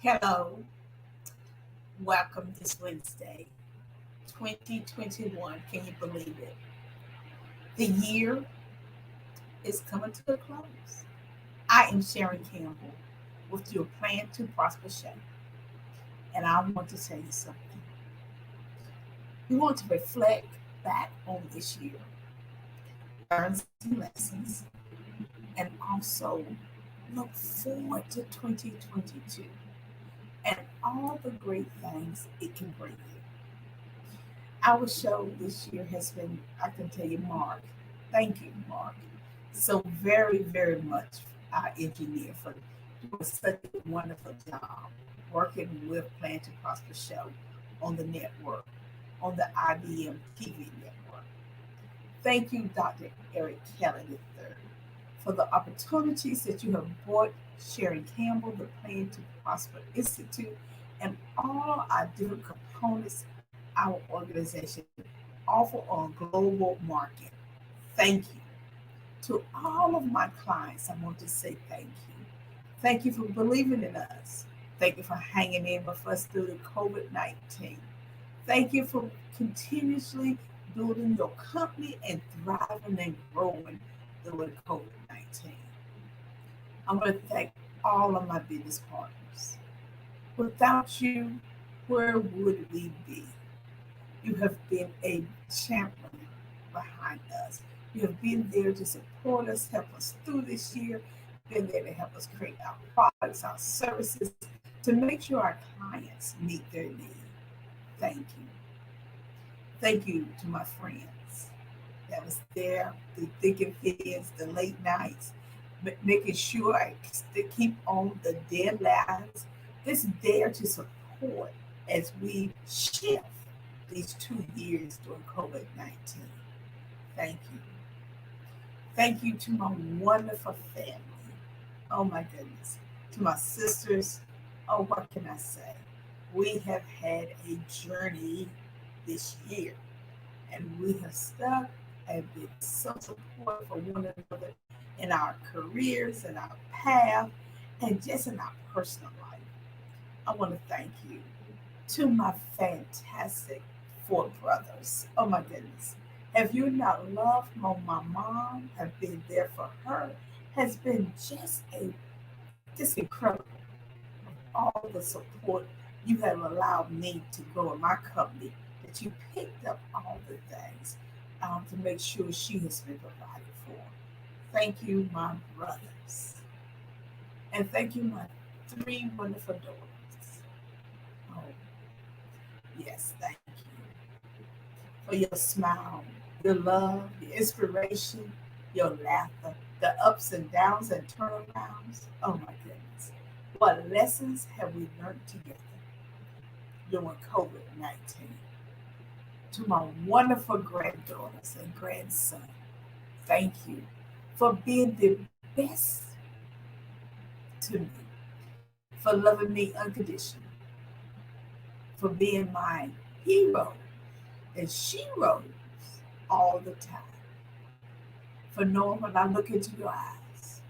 Hello, welcome this Wednesday, 2021. Can you believe it? The year is coming to a close. I am Sharon Campbell with your Plan to Prosper show, and I want to tell you something. We want to reflect back on this year, learn some lessons, and also look forward to 2022 and all the great things it can bring you. Our show this year has been, I can tell you, Mark. Thank you, Mark. So very, very much our engineer for doing such a wonderful job working with Plan to Prosper Show on the network, on the IBM TV network. Thank you, Dr. Eric Kelly III, for the opportunities that you have brought Sharon Campbell, the Plan to Prosper Institute, and all our different components our organization offer on global market. Thank you. To all of my clients, I want to say thank you. Thank you for believing in us. Thank you for hanging in with us through the COVID 19. Thank you for continuously building your company and thriving and growing through COVID 19. I want to thank all of my business partners. Without you, where would we be? You have been a champion behind us. You have been there to support us, help us through this year, been there to help us create our products, our services, to make sure our clients meet their need. Thank you. Thank you to my friends that was there through thick and thin, the late nights, making sure I keep on the deadlines, just there to support as we shift these 2 years during COVID 19. Thank you. Thank you to my wonderful family. Oh my goodness. To my sisters. Oh, what can I say? We have had a journey this year, and we have stuck and been so supportive for one another in our careers, in our path, and just in our personal life. I want to thank you to my fantastic four brothers. Oh my goodness. Have you not loved my mom? Have been there for her? Has been just incredible. All the support you have allowed me to grow in my company. That you picked up all the things to make sure she has been provided for. Thank you, my brothers, and thank you, my three wonderful daughters. Oh, yes, thank you for your smile, your love, your inspiration, your laughter, the ups and downs and turnarounds. Oh my goodness. What lessons have we learned together during COVID 19? To my wonderful granddaughters and grandson, thank you for being the best to me, for loving me unconditionally, for being my hero and sheroes all the time. For knowing when I look into your eyes,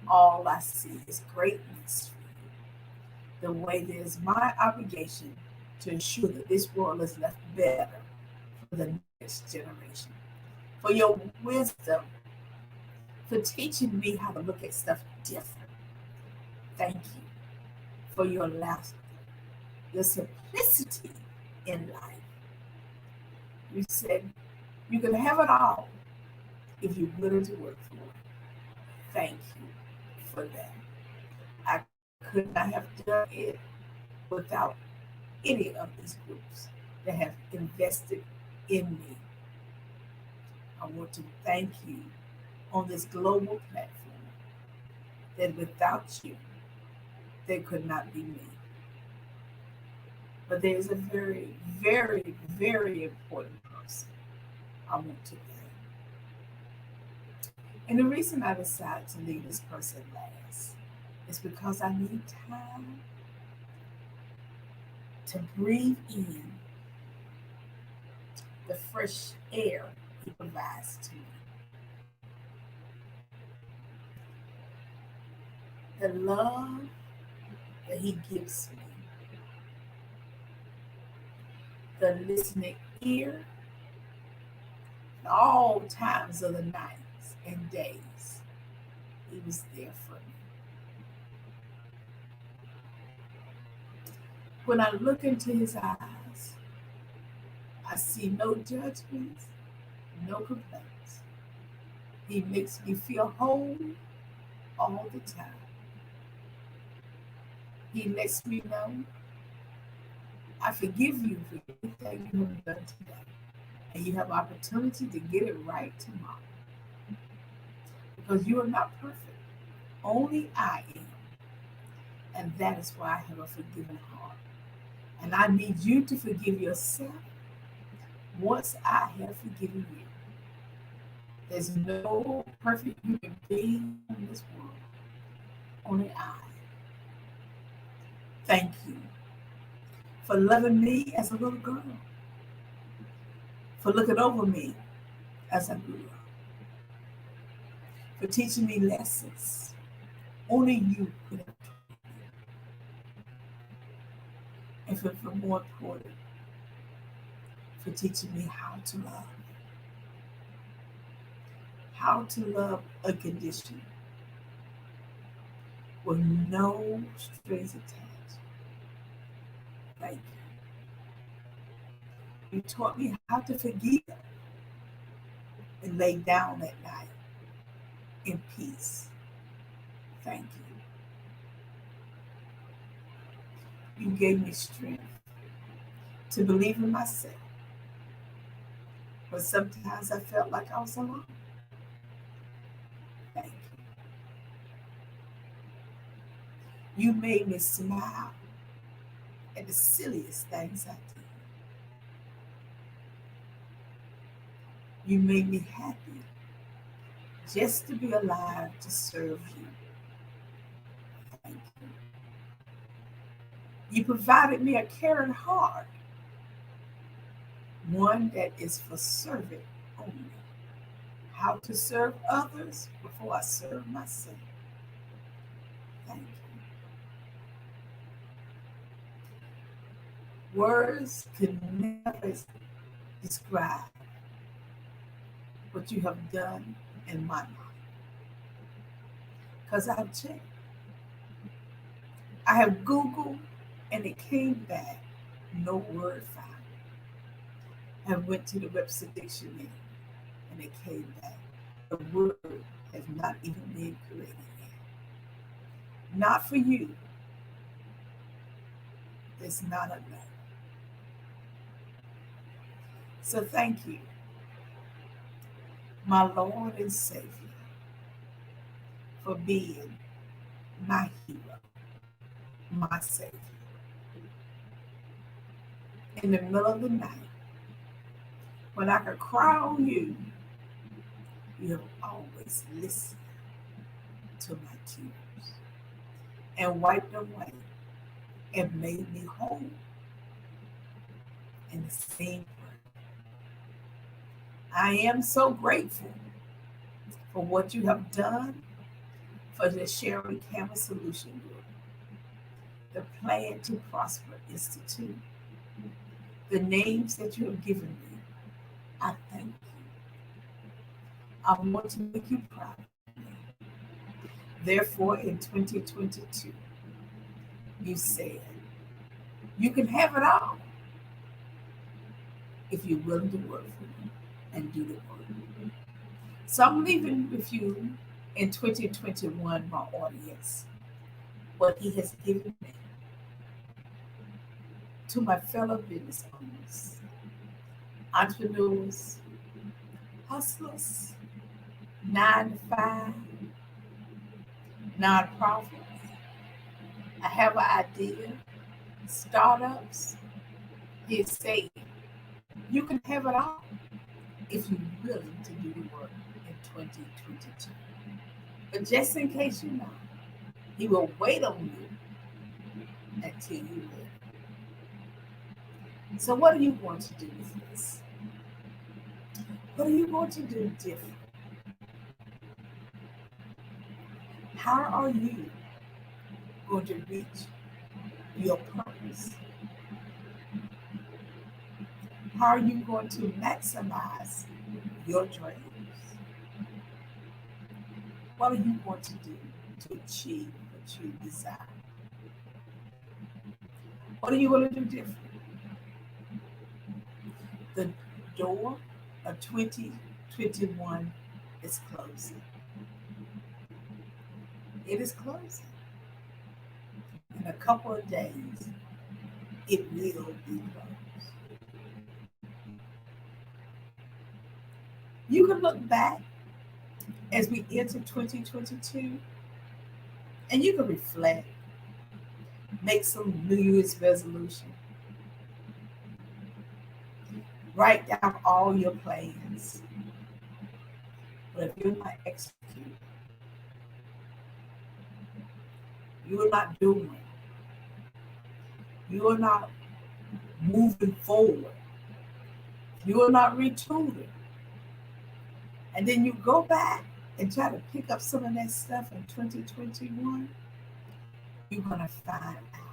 all I see is greatness for you. The way it is my obligation to ensure that this world is left better for the next generation. For your wisdom, for teaching me how to look at stuff different. Thank you for your laughter, your simplicity in life. You said you can have it all if you're willing to work for it. Thank you for that. I could not have done it without any of these groups that have invested in me. I want to thank you on this global platform that without you, there could not be me. But there's a very, very, very important person I want to thank. And the reason I decided to leave this person last is because I need time to breathe in the fresh air he provides to me. The love that He gives me, the listening ear at all times of the nights and days. He was there for me. When I look into His eyes, I see no judgments, no complaints. He makes me feel whole all the time. He lets me know, I forgive you for anything you have done today. And you have opportunity to get it right tomorrow. Because you are not perfect. Only I am. And that is why I have a forgiving heart. And I need you to forgive yourself once I have forgiven you. There's no perfect human being in this world. Only I. Thank you for loving me as a little girl. For looking over me as I grew up. For teaching me lessons only you could have taught me. And for more important, for teaching me how to love. How to love unconditionally with no strings attached. Thank you. You taught me how to forgive and lay down at night in peace. Thank you. You gave me strength to believe in myself. But sometimes I felt like I was alone. Thank you. You made me smile at the silliest things I did. You made me happy just to be alive to serve you. Thank you. You provided me a caring heart, one that is for serving only. How to serve others before I serve myself. Thank you. Words can never describe what you have done in my life. Because I've checked. I have Googled and it came back, no word found. I went to the Webster Dictionary and it came back. The word has not even been created yet. Not for you. It's not enough. So thank you, my Lord and Savior, for being my hero, my Savior. In the middle of the night, when I could cry on you, you have always listened to my tears and wiped them away and made me whole in the same way. I am so grateful for what you have done for the Sharon Campbell Solution Group, the Plan to Prosper Institute, the names that you have given me. I thank you. I want to make you proud of me. Therefore, in 2022, you said, you can have it all if you're willing to work for me and do the work. So I'm leaving with you in 2021, my audience, what He has given me to my fellow business owners, entrepreneurs, hustlers, 9 to 5, nonprofits. I have an idea, startups. He is saying, you can have it all if you're willing to do the work in 2022. But just in case you know, He will wait on you until you're ready. So what are you going to do with this? What are you going to do different? How are you going to reach your purpose? How are you going to maximize your dreams? What are you going to do to achieve what you desire? What are you going to do different? The door of 2021 is closing. It is closing. In a couple of days, it will be closed. You can look back as we enter 2022 and you can reflect, make some New Year's resolution, write down all your plans. But if you're not executing, you are not doing, you are not moving forward, you are not retooling, and then you go back and try to pick up some of that stuff in 2021, you're going to find out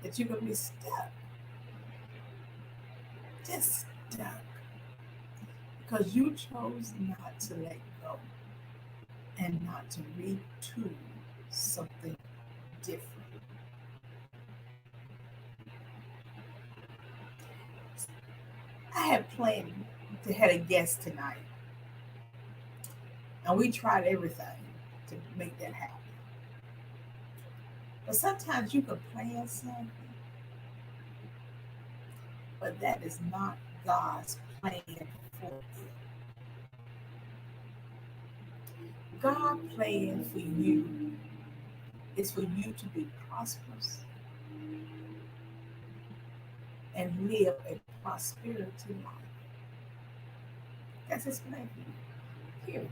that you're going to be stuck. Just stuck. Because you chose not to let go and not to retool something different. I had planned to have a guest tonight, and we tried everything to make that happen. But sometimes you can plan something, but that is not God's plan for you. God's plan for you is for you to be prosperous and live a prosperity life. That's his plan for you. Period.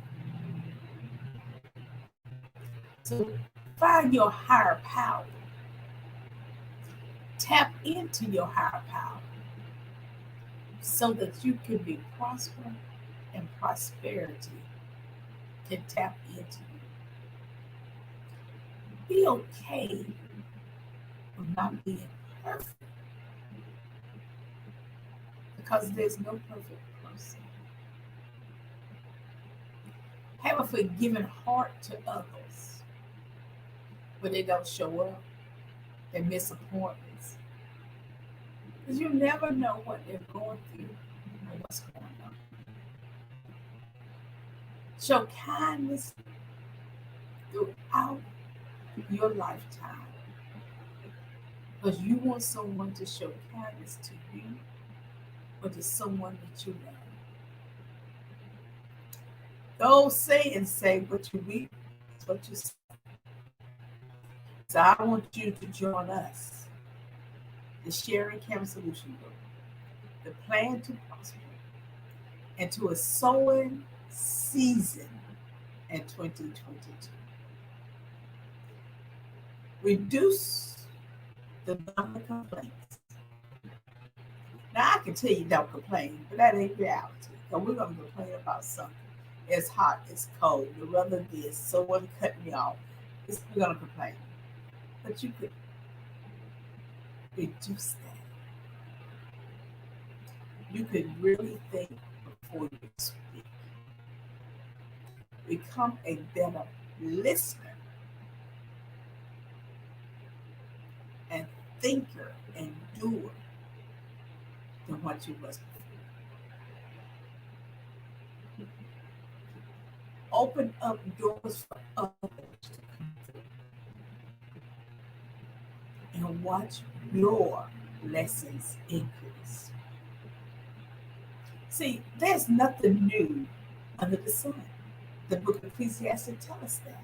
So find your higher power. Tap into your higher power so that you can be prosperous and prosperity can tap into you. Be okay with not being perfect because there's no perfect person. Have a forgiving heart to others when they don't show up, they miss appointments. Because you never know what they're going through or what's going on. Show kindness throughout your lifetime because you want someone to show kindness to you or to someone that you love. Those sayings say what you reap is what you say. So I want you to join us, the Sharon Campbell Solution Group, the plan to prosper, and to a sowing season in 2022. Reduce the number of complaints. Now I can tell you don't complain, but that ain't reality. Because we're gonna complain about something. It's hot, it's cold, the weather this, someone cut me off. We're gonna complain. But you could reduce that. You could really think before you speak. Become a better listener and thinker and doer than what you was before. Open up doors for others to come through and watch your blessings increase. See, there's nothing new under the sun. The book of Ecclesiastes tells us that.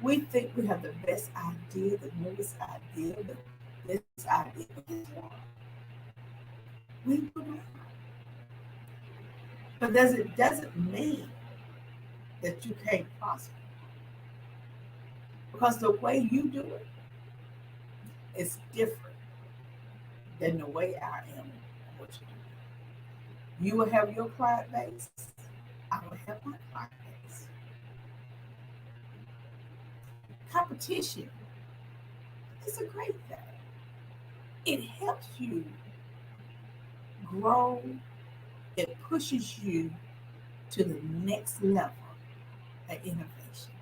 We think we have the best idea, the newest idea, this idea. We do not. But doesn't mean that you can't prosper. Because the way you do it is different than the way I am what you do. You will have your client base. I will have my client base. Competition is a great thing. It helps you grow, it pushes you to the next level of innovation.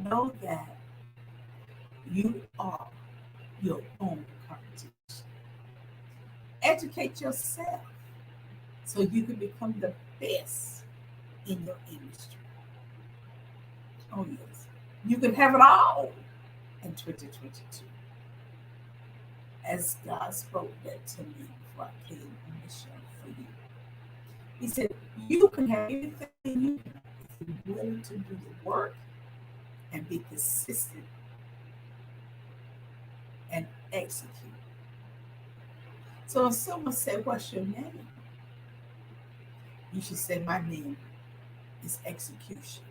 Know that you are your own competition. Educate yourself so you can become the best in your industry. Oh, yes. You can have it all in 2022. As God spoke that to me before I came on the show for you. He said, you can have anything you want if you're willing to do the work and be consistent and execute. So if someone said, what's your name? You should say, my name is execution.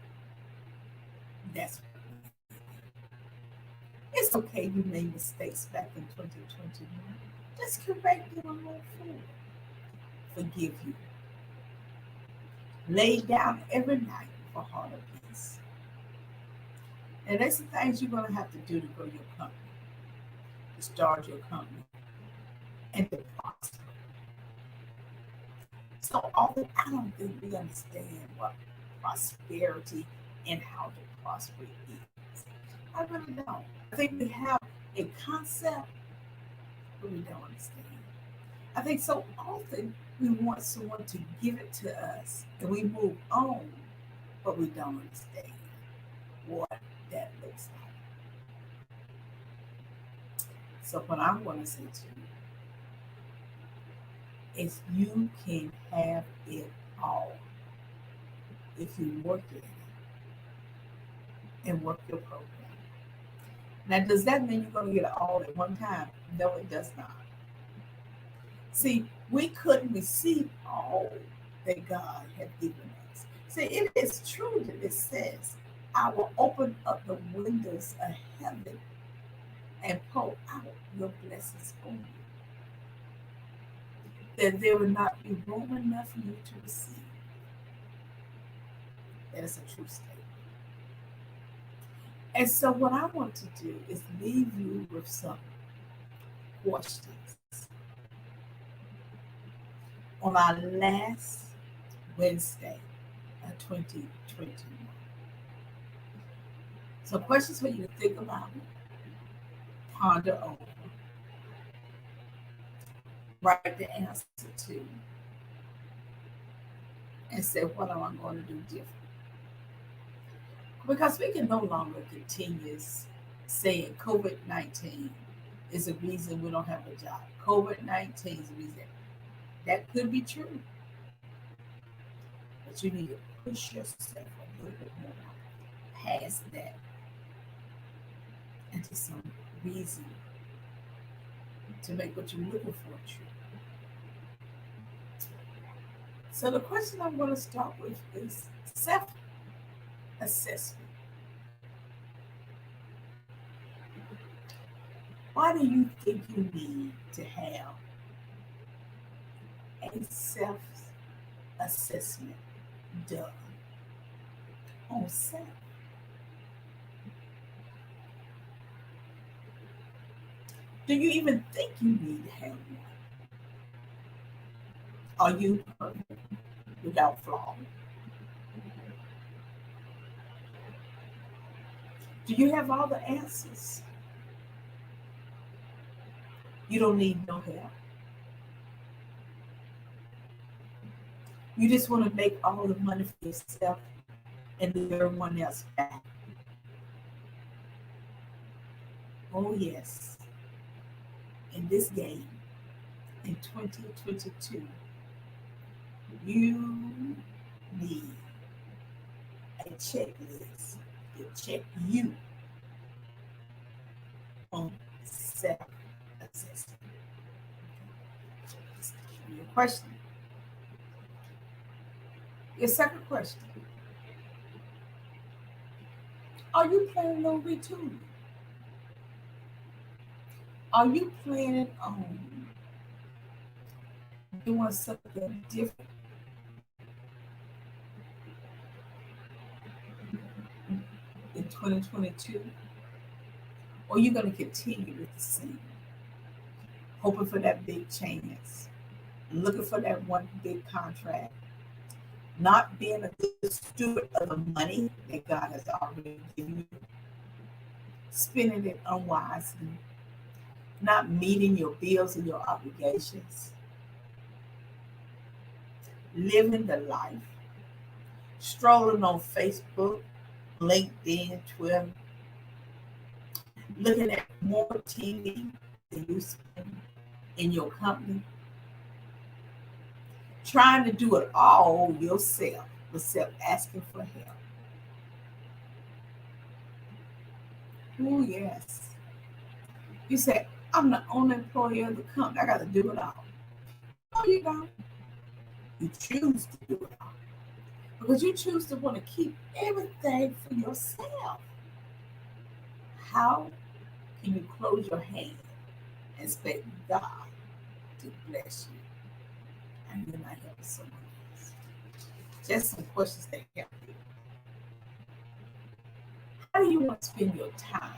That's what it's okay you made mistakes back in 2021. Just correct them and move forward. Forgive you. Lay down every night for harder peace. And that's the things you're going to have to do to grow your company, to start your company, and to prosper. So often, I don't think we understand what prosperity and how to prosper is. I really don't. I think we have a concept, but we don't understand. I think so often we want someone to give it to us and we move on, but we don't understand what that looks like. So what I want to say to you is you can have it all if you work at it and work your program. Now, does that mean you're going to get it all at one time? No, it does not. See, we couldn't receive all that God had given us. See, it is true that it says, I will open up the windows of heaven and pour out your blessings on you. That there will not be room enough for you to receive. That is a true statement. And so what I want to do is leave you with some questions. On our last Wednesday of 2021. So questions for you to think about, ponder over, write the answer to, and say, what am I going to do different? Because we can no longer continue saying COVID-19 is a reason we don't have a job. COVID-19 is a reason. That could be true. But you need to push yourself a little bit more past that into some reason to make what you're looking for true. So the question I'm going to start with is self-assessment. Why do you think you need to have a self-assessment done on self? Do you even think you need to have one? Are you perfect without flaw? Do you have all the answers? You don't need no help. You just want to make all the money for yourself and leave everyone else back. Oh, yes. In this game, in 2022, you need a checklist to check you on self-assessment. Your question. Your second question. Are you planning on retooling? Are you planning on doing something different 2022? Or are you going to continue with the same, hoping for that big chance, looking for that one big contract, not being a good steward of the money that God has already given you, spending it unwisely, not meeting your bills and your obligations, living the life, strolling on Facebook, LinkedIn, Twitter, looking at more TV than you spend in your company, trying to do it all yourself without asking for help. Oh, yes. You say, I'm the only employee of the company. I got to do it all. No, you don't. You choose to do it all because you choose to want to keep everything for yourself. How can you close your hand and expect God to bless you and you're not helping someone else? Just some questions that help you. How do you want to spend your time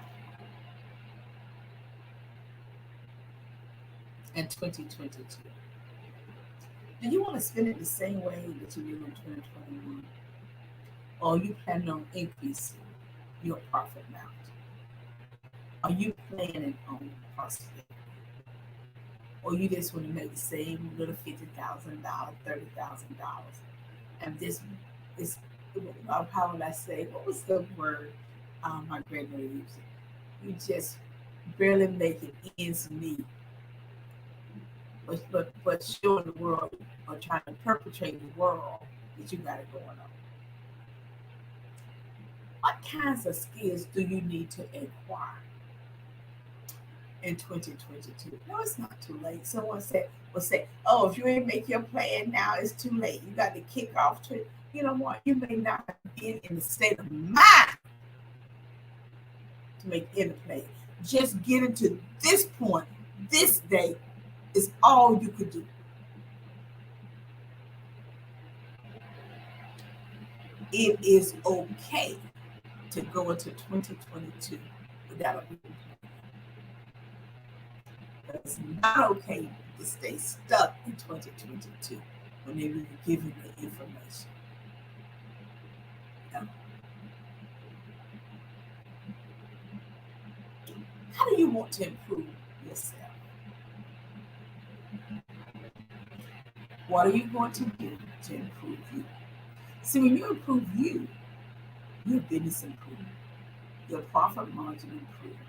in 2022? Do you want to spend it the same way that you did in 2021? Or are you planning on increasing your profit amount? Are you planning on prosperity? Or you just want to make the same little $50,000, $30,000? And this is, how would I say, what was the word my grandmother used? You just barely making ends meet. But showing the world or trying to perpetrate the world that you got it going on. What kinds of skills do you need to acquire in 2022? No, it's not too late. Someone will say, oh, if you ain't make your plan now, it's too late. You got to kick off to, you know what? You may not have been in the state of mind to make any plan. Just getting to this point, this day, is all you could do. It is okay to go into 2022 without a plan. But it's not okay to stay stuck in 2022 when they will give you the information. No. How do you want to improve yourself? What are you going to do to improve you? See, when you improve you, your business improves, your profit margin improves,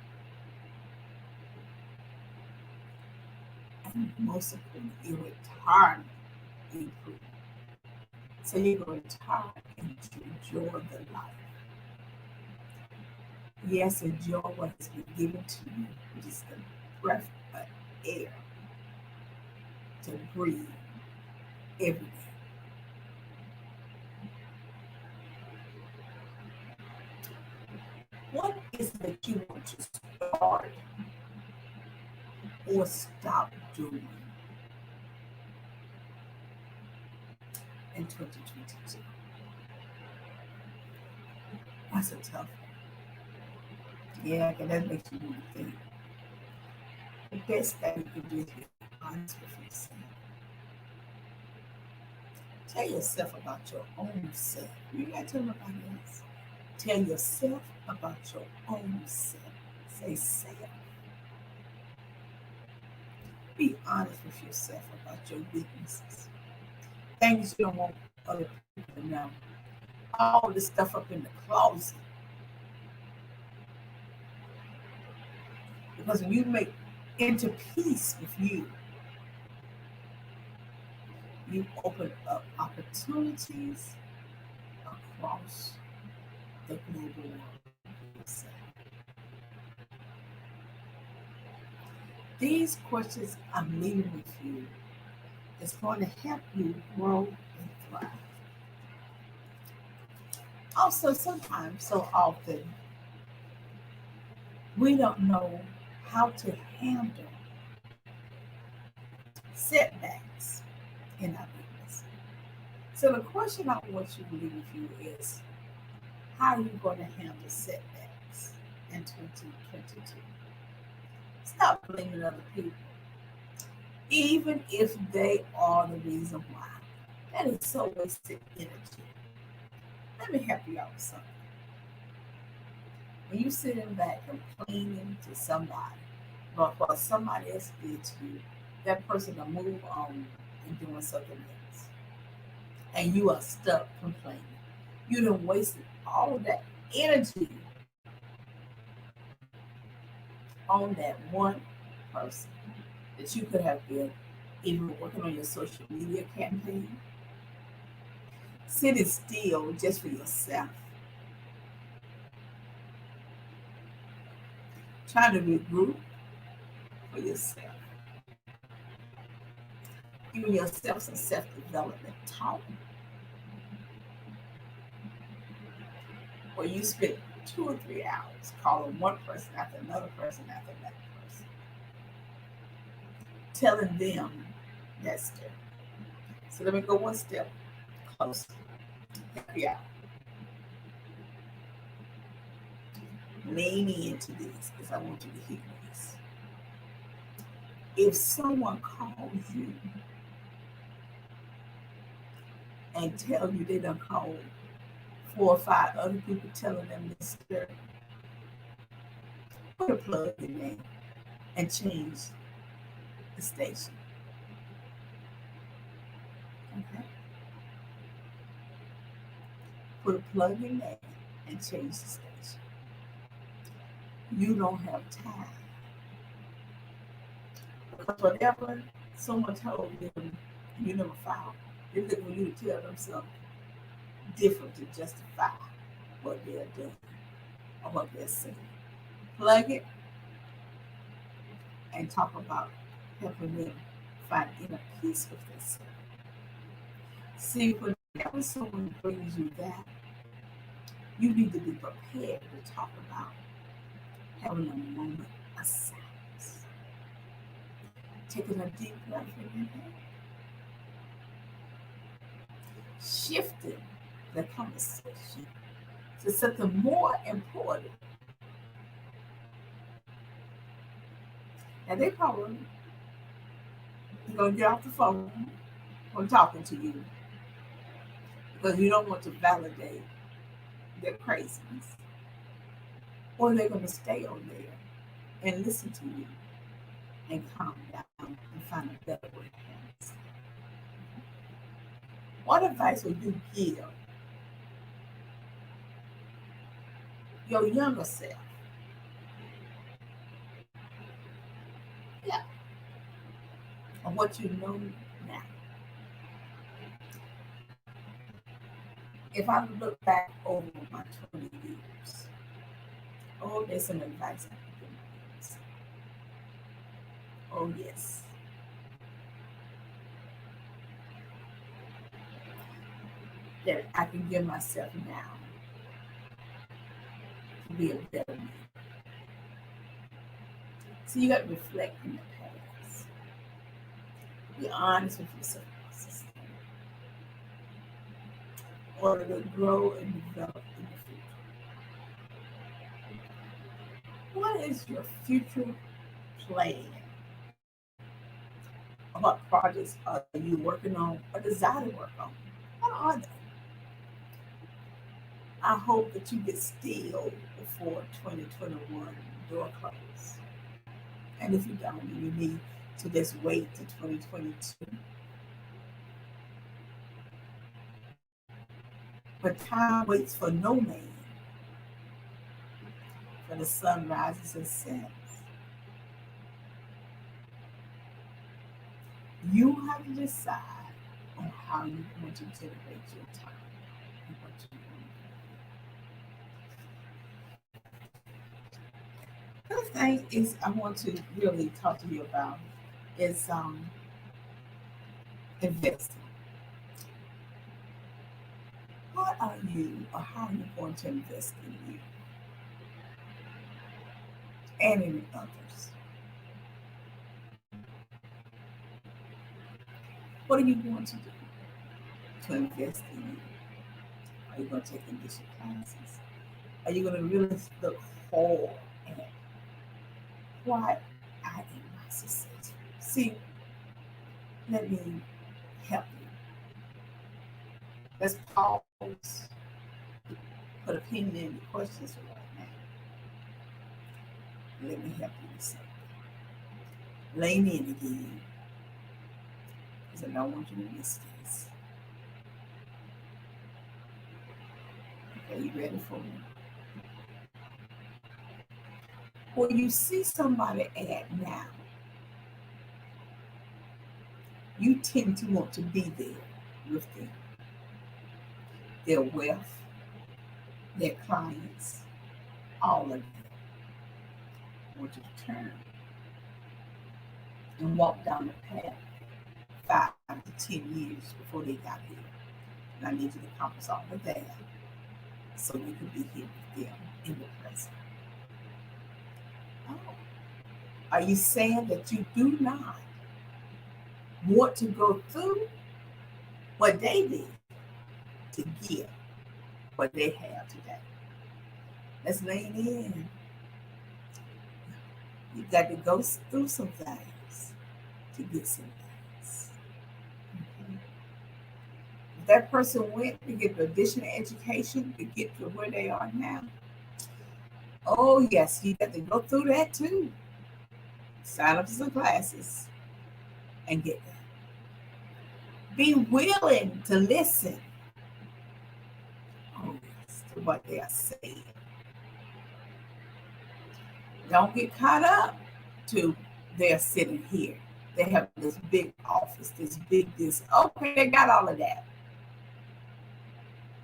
and most importantly, your retirement improves. So you're going to retire and to enjoy the life. Yes, enjoy what has been given to you, which is the breath of air to breathe every day. What is it that you want to start or stop doing in 2022? That's a tough one. Yeah, because that makes you want to think. The best thing you can do is be honest with yourself. Tell yourself about your own self. You got to tell nobody else. Tell yourself about your own self. Say self. Be honest with yourself about your weaknesses. Things you don't want other people to know. All this stuff up in the closet. Because when you make into peace with you, you open up opportunities across the global world. These questions I'm leaving with you is going to help you grow and thrive. Also, sometimes, so often, we don't know how to handle setbacks in our business. So the question I want you to leave with you is, How are you going to handle setbacks in 2022? Stop blaming other people, even if they are the reason why. That is so wasted energy. Let me help you out with something. When you sitting back complaining to somebody about what somebody else did to you, that person will move on and doing something else. And you are stuck complaining. You done wasted all that energy on that one person that you could have been even working on your social media campaign, sitting still just for yourself, trying to regroup for yourself, giving yourself some self-development talk, where you spend 2 or 3 hours calling one person after another person after another person, telling them that story. So let me go one step closer. Help you out. Lean into this because I want you to hear this. If someone calls you and tell you they done called 4 or 5 other people telling them this story, put a plug in there and change the station. Okay? Put a plug in there and change the station. You don't have time. Because whatever someone told them, you never found. They're looking for you to tell them something different to justify what they're doing or what they're saying. Plug it and talk about helping them find inner peace with themselves. See, whenever someone brings you that, you need to be prepared to talk about having a moment of silence. Taking a deep breath in your head. Shifting the conversation to something more important. And they probably going to get off the phone from talking to you because you don't want to validate their craziness. Or they're going to stay on there and listen to you and calm down and find a better way to handle it. What advice would you give your younger self? Yeah, on what you know now. If I look back over my 20 years, oh, there's some advice I can give myself. Oh, yes. That I can give myself now to be a better man. So you got to reflect in the past. Be honest with yourself in order to grow and develop in the future. What is your future plan? What projects are you working on or desire to work on? What are they? I hope that you get still before 2021 door close. And if you don't, you need to just wait to 2022. But time waits for no man, for the sun rises and sets. You have to decide on how you want to generate your time and what you want. The other thing is I want to really talk to you about is investing. What are you or how are you going to invest in you and in others? What are you going to invest in you? Are you going to take English classes? Are you going to really look hard at why I am not successful? See, let me help you. Let's pause, put a pin in the questions right now. Let me help you with something. Lean in again, because I don't want you to miss this. Okay, you ready for me? Where you see somebody at now, you tend to want to be there with them. Their wealth, their clients, all of them. I want you to turn and walk down the path 5 to 10 years before they got here. And I need you to accomplish all of that so you can be here with them in the present. Oh. Are you saying that you do not want to go through what they did to get what they have today? Let's lean in. You got to go through some things to get some things. Okay. If that person went to get the additional education to get to where they are now, oh yes, you got to go through that too. Sign up for some classes and get that. Be willing to listen. Oh yes, to what they are saying. Don't get caught up to they're sitting here. They have this big office, this big this. Okay, they got all of that.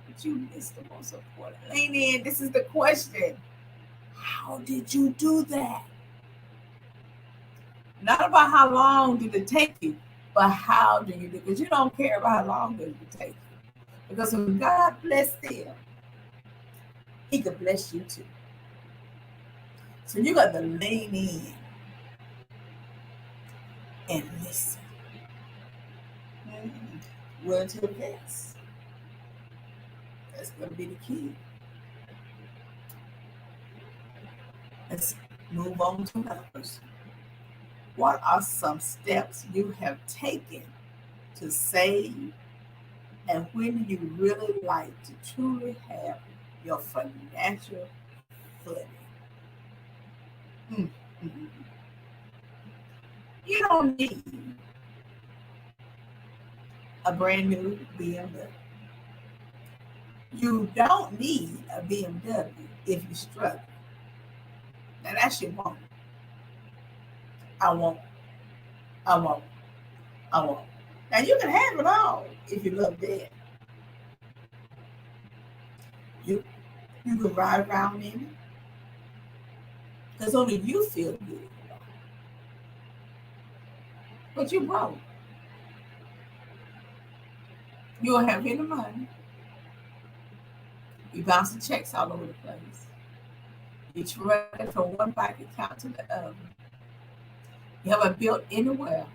But you missed the most important. Lean in. This is the question. How did you do that? Not about how long did it take you, but how do you do it? Because you don't care about how long it will take you. Because when God bless them, He could bless you too. So you got to lean in and listen. Willing to invest. That's going to be the key. Let's move on to another person. What are some steps you have taken to save, and when do you really like to truly have your financial footing? Mm-hmm. You don't need a brand new BMW. You don't need a BMW if you struggle. Now that's your want. I won't. I won't. I won't. Now you can have it all if you love that. You can ride around in it because only you feel good. But you broke. You don't have any money. You bouncing checks all over the place. You're running from one bank account to the other. You haven't built anywhere,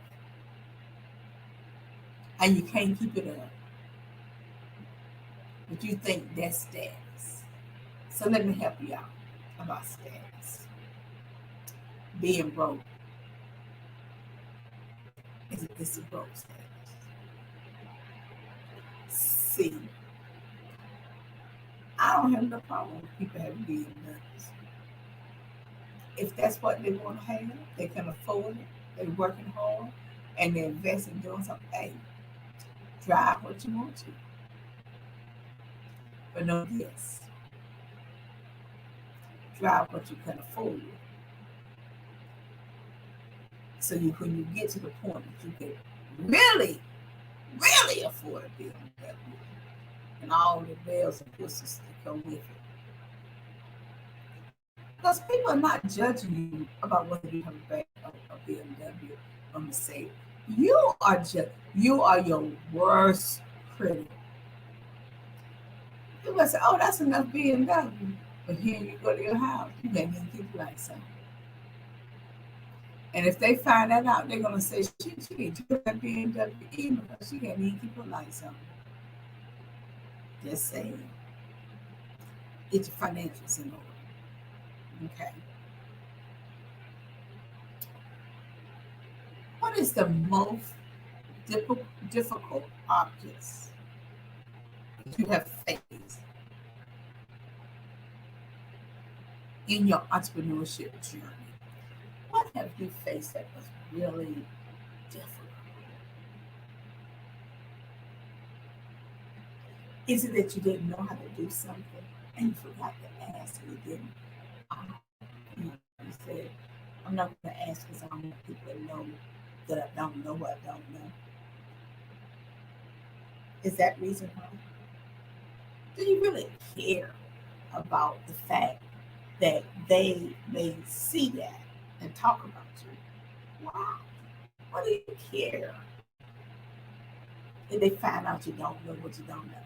and you can't keep it up. But you think that's status. So let me help you out about status. Being broke is a broke status. See, I don't have no problem with people having BMWs. If that's what they want to have, they can afford it, they're working hard, and they're investing doing something. Hey, drive what you want to. But know this, drive what you can afford. So when you get to the point that you can really, really afford a BMW and all the bells and whistles that go with it. Because people are not judging you about whether you have a BMW or Mercedes. You are your worst critic. People say, "Oh, that's enough BMW," but here you go to your house, you can't even keep the lights on. And if they find that out, they're gonna say, "She can't keep that BMW even because she can't even keep her lights on." Just saying. Get your financials in order. Okay. What is the most difficult objects that you have faced in your entrepreneurship journey? What have you faced that was really difficult? Is it that you didn't know how to do something and you forgot to ask and you didn't? Um, you said, I'm not going to ask because I don't want people to know that I don't know what I don't know. Is that reason why? Do you really care about the fact that they may see that and talk about you? Wow. What do you care if they find out you don't know what you don't know?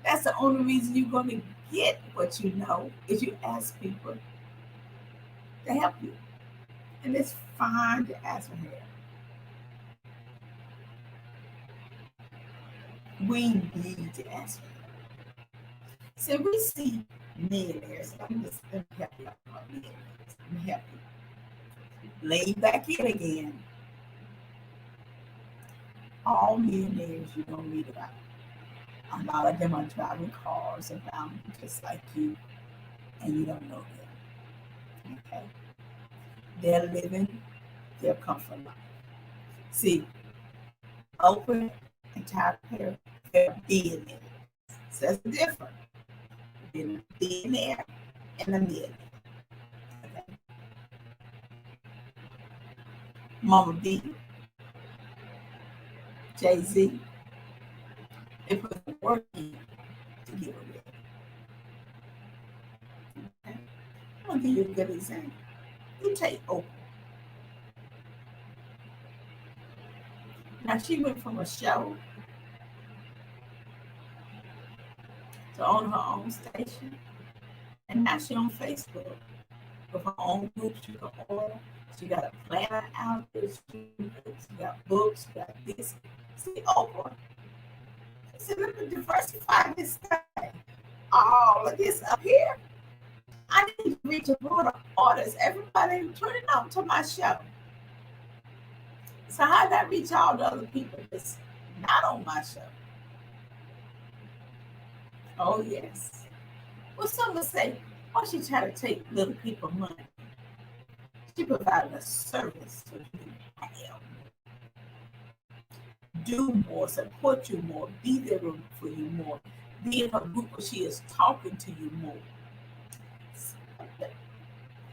That's the only reason you're going to get what you know is you ask people to help you. And it's fine to ask for help. We need to ask for help. So we see millionaires. Let me help you out. Millionaires. Let me help you. Lay back in again. All millionaires you don't read about. A lot of them are driving cars around just like you, and you don't know them. Okay? They're living their comfort life. See, Oprah and Tyler Perry, they're billionaires. So that's different. Being a billionaire and a millionaire. Okay? Mama B, Jay-Z, they put the work in to get it. Okay? I'm going to give you a good example. You take Oprah. Now, she went from a show to own her own station, and now she's on Facebook with her own group she can order. She got a planner out there. She got books. She got this. See, Oprah. She said, let me diversify this thing. All of this up here. I need to reach a broader audience. Everybody turn it on to my show. So how did I reach all the other people that's not on my show? Oh, yes. Well, some would say, why she try to take little people money? She provided a service so you can help. Do more, support you more, be there for you more, be in her group where she is talking to you more.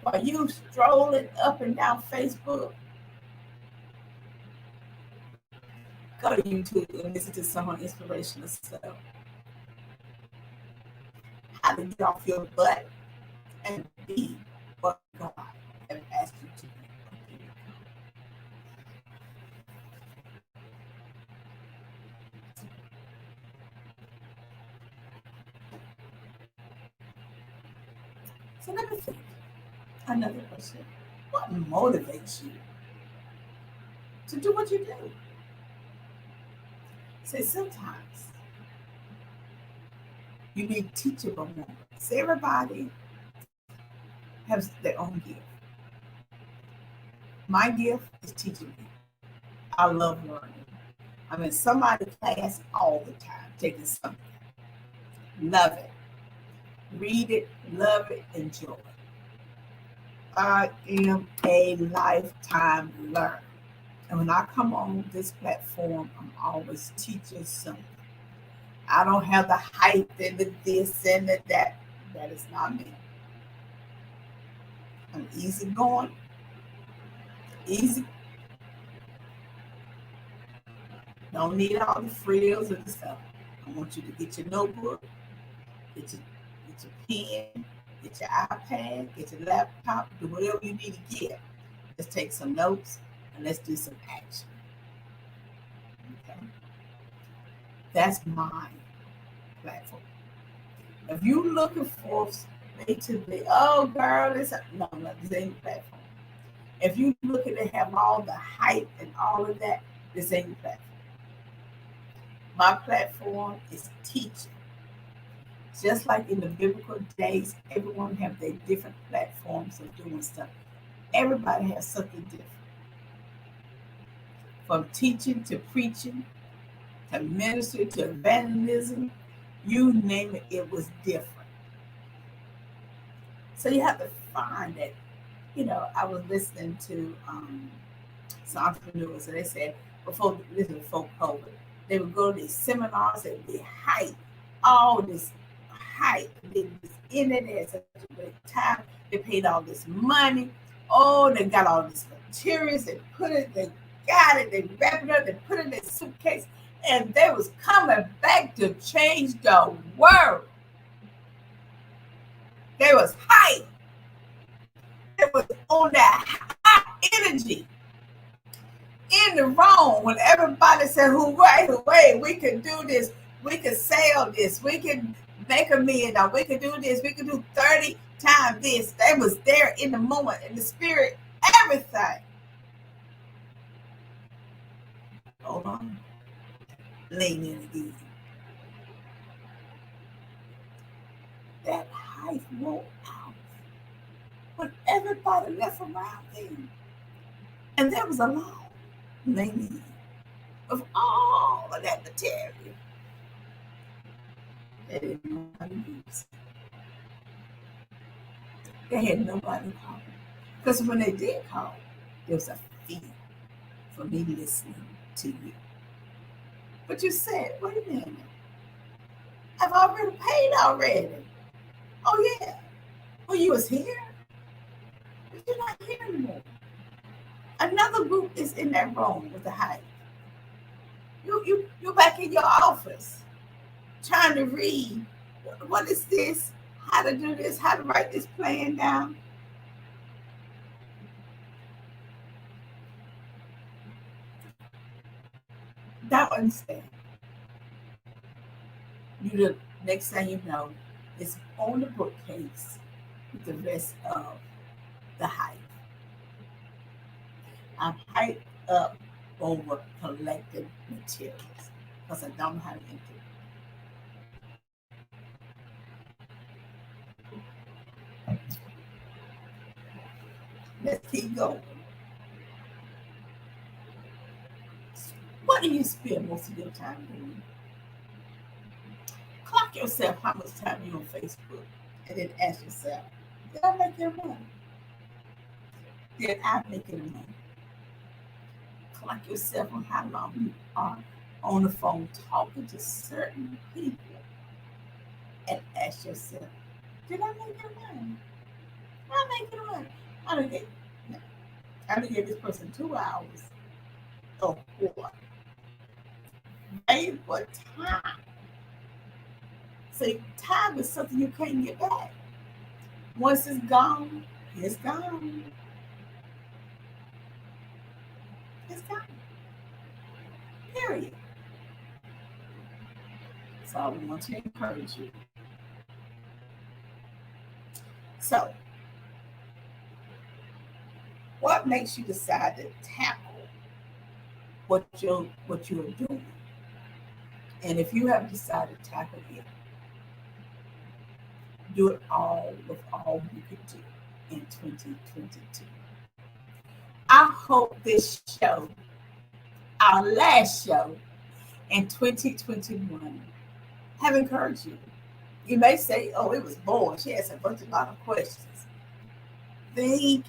Are you strolling up and down Facebook? Go to YouTube and listen to some of inspirational stuff. How to get off your butt and be what God has asked you to be. So let me think. Another question. What motivates you to do what you do? Say sometimes you need teachable moments. Everybody has their own gift. My gift is teaching people. I love learning. I'm in somebody's class all the time, taking something. Love it. Read it, love it, enjoy it. I am a lifetime learner. And when I come on this platform, I'm always teaching something. I don't have the hype and the this and the that. That is not me. I'm easy going, easy. Don't need all the frills and stuff. I want you to get your notebook, get your pen, get your iPad, get your laptop, do whatever you need to get. Let's take some notes and let's do some action. Okay? That's my platform. If you're looking for me to be, oh girl, this ain't platform. If you're looking to have all the hype and all of that, this ain't the platform. My platform is teaching. Just like in the biblical days, everyone have their different platforms of doing stuff. Everybody has something different. From teaching to preaching to ministry to evangelism, you name it, it was different. So you have to find that. I was listening to some entrepreneurs, and they said before COVID, they would go to these seminars and they hype all this hype. They was in it, they had such a great time. They paid all this money. Oh, they got all these materials. They got it. They wrapped it up. They put it in their suitcase, and they was coming back to change the world. They was hype. They was on that high energy in the room when everybody said, hooray, we can do this, we can sell this, we can make $1 million, we can do this, we can do 30 times this. They was there in the moment, in the spirit, everything. Hold on. Lean in again. That hype wore out when everybody left around them. And there was a law. Lean in. Of all of that material. They didn't know how to use it. They had nobody to call. Because when they did call, there was a fee for me listening to you. But you said, wait a minute. I've already paid already. Oh, yeah. Well, you was here. But you're not here anymore. Another group is in that room with the hype. You're back in your office trying to read. What is this? How to do this? How to write this plan down? Don't understand. The next thing you know, it's on the bookcase with the rest of the hype. I'm hyped up over collected materials because I don't know how to enter. Let's keep going. What do you spend most of your time doing? Clock yourself how much time you're on Facebook and then ask yourself, did I make your money? Did I make any money? Clock yourself on how long you are on the phone talking to certain people and ask yourself, did I make your money? Did I make your money? I done gave this person 2 hours of what? Pay for time. See, time is something you can't get back. Once it's gone, it's gone. It's gone. Period. So I want to encourage you. So, what makes you decide to tackle what you're doing? And if you have decided to tackle it, do it all with all you can do in 2022. I hope this show, our last show in 2021, have encouraged you. You may say, oh, it was boring. She asked a lot of questions. We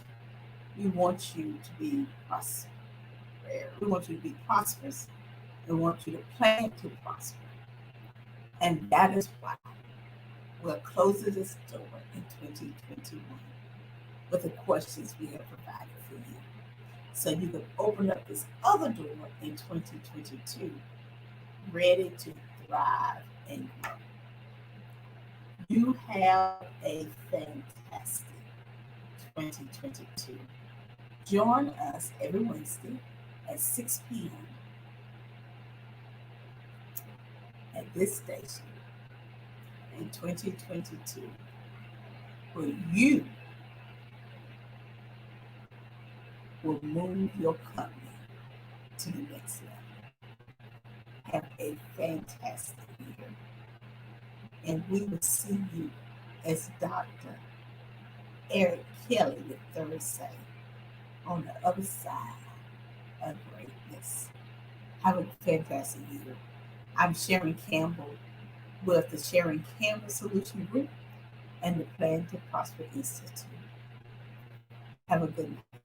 want you to be prosperous. We want you to be prosperous. We want you to plan to prosper. And that is why we're closing this door in 2021 with the questions we have provided for you. So you can open up this other door in 2022, ready to thrive and grow. You have a fantastic 2022. Join us every Wednesday at 6 p.m. at this station in 2022, where you will move your company to the next level. Have a fantastic year And we will see you, as Dr. Eric Kelly the third say, on the other side of greatness. Have a fantastic year. I'm Sharon Campbell with the Sharon Campbell Solution Group and the Plan to Prosper Institute. Have a good night.